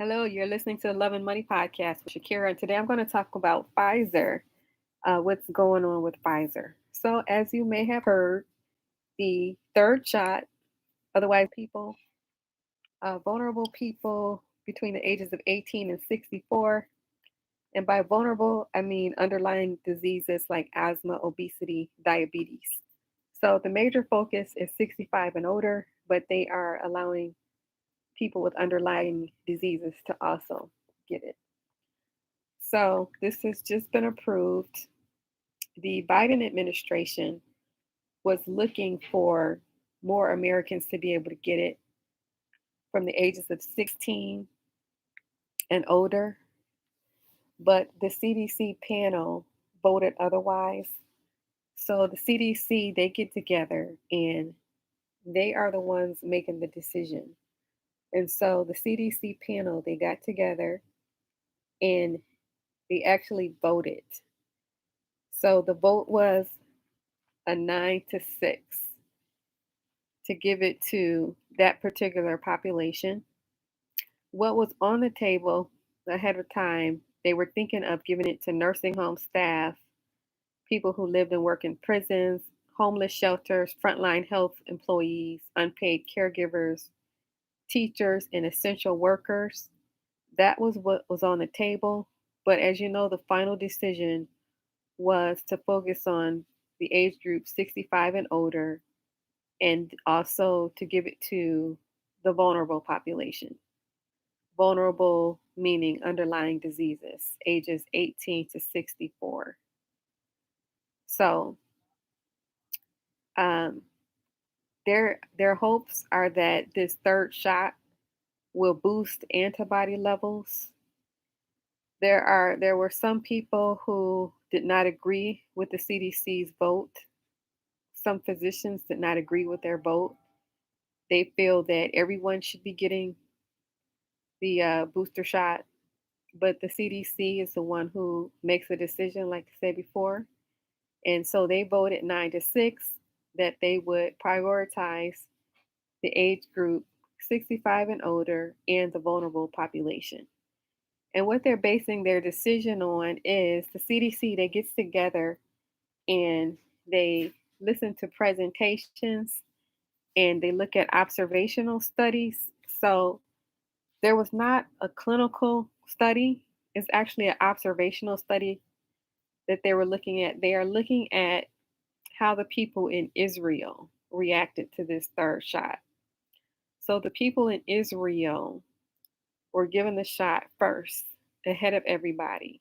Hello, you're listening to the Love and Money podcast with Shakira, and today I'm going to talk about Pfizer. What's going on with Pfizer? So, as you may have heard, the third shot, otherwise vulnerable people between the ages of 18 and 64, and by vulnerable, I mean underlying diseases like asthma, obesity, diabetes. So, the major focus is 65 and older, but they are allowing people with underlying diseases to also get it. So this has just been approved. The Biden administration was looking for more Americans to be able to get it from the ages of 16 and older, but the CDC panel voted otherwise. So the CDC, they get together and they are the ones making the decision. And so the CDC panel, they got together and they actually voted. So the vote was a 9-6 to give it to that particular population. What was on the table ahead of time, they were thinking of giving it to nursing home staff, people who lived and worked in prisons, homeless shelters, frontline health employees, unpaid caregivers, teachers, and essential workers. That was what was on the table. But as you know, the final decision was to focus on the age group 65 and older and also to give it to the vulnerable population. Vulnerable meaning underlying diseases, ages 18 to 64. So um, their hopes are that this third shot will boost antibody levels. There were some people who did not agree with the CDC's vote. Some physicians did not agree with their vote. They feel that everyone should be getting the booster shot, but the CDC is the one who makes the decision, like I said before. And so they voted 9-6 that they would prioritize the age group 65 and older and the vulnerable population. And what they're basing their decision on is the CDC that gets together and they listen to presentations and they look at observational studies. So there was not a clinical study, it's actually an observational study that they were looking at. They are looking at how the people in Israel reacted to this third shot. So the people in Israel were given the shot first, ahead of everybody,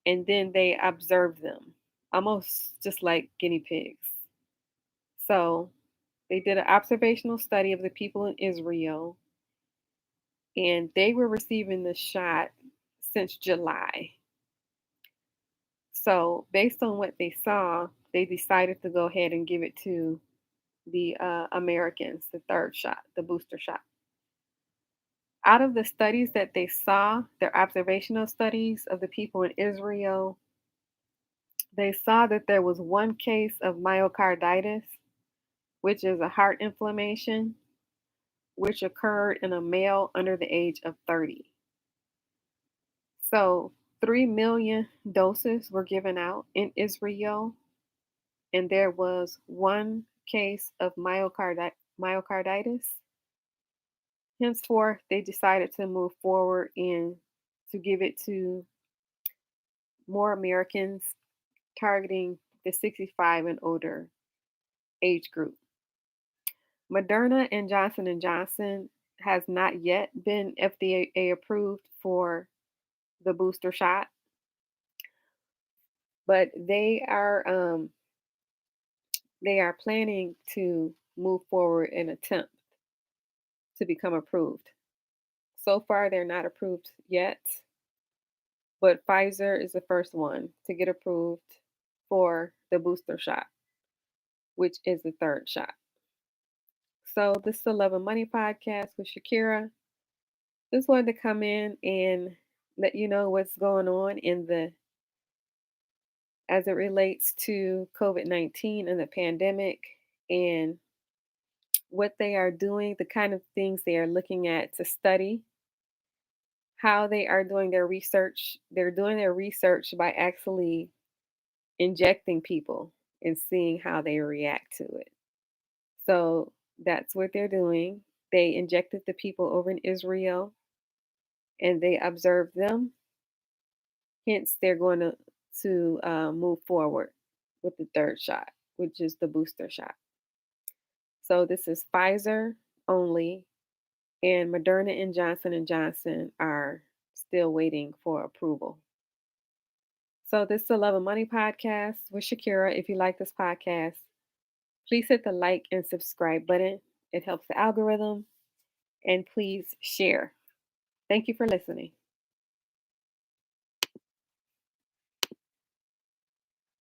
and then they observed them, almost just like guinea pigs. So they did an observational study of the people in Israel, and they were receiving the shot since July. So, based on what they saw, they decided to go ahead and give it to the Americans, the third shot, the booster shot. Out of the studies that they saw, their observational studies of the people in Israel, they saw that there was one case of myocarditis, which is a heart inflammation, which occurred in a male under the age of 30. So, 3 million doses were given out in Israel, and there was one case of myocarditis. Henceforth, they decided to move forward and to give it to more Americans targeting the 65 and older age group. Moderna and Johnson and Johnson has not yet been FDA approved for the booster shot, but they are planning to move forward and attempt to become approved. So far, they're not approved yet, but Pfizer is the first one to get approved for the booster shot, which is the third shot. So this is the Love and Money podcast with Shakira. Just wanted to come in and let you know what's going on in the as it relates to COVID-19 and the pandemic and what they are doing, the kind of things they are looking at to study how they are doing their research. They're doing their research by actually injecting people and seeing how they react to it. So that's what they're doing. They injected the people over in Israel and they observed them. Hence, they're going to move forward with the third shot, which is the booster shot. So this is Pfizer only, and Moderna and Johnson are still waiting for approval. So this is the Love and Money podcast with Shakira. If you like this podcast, please hit the like and subscribe button. It helps the algorithm. And please share. Thank you for listening.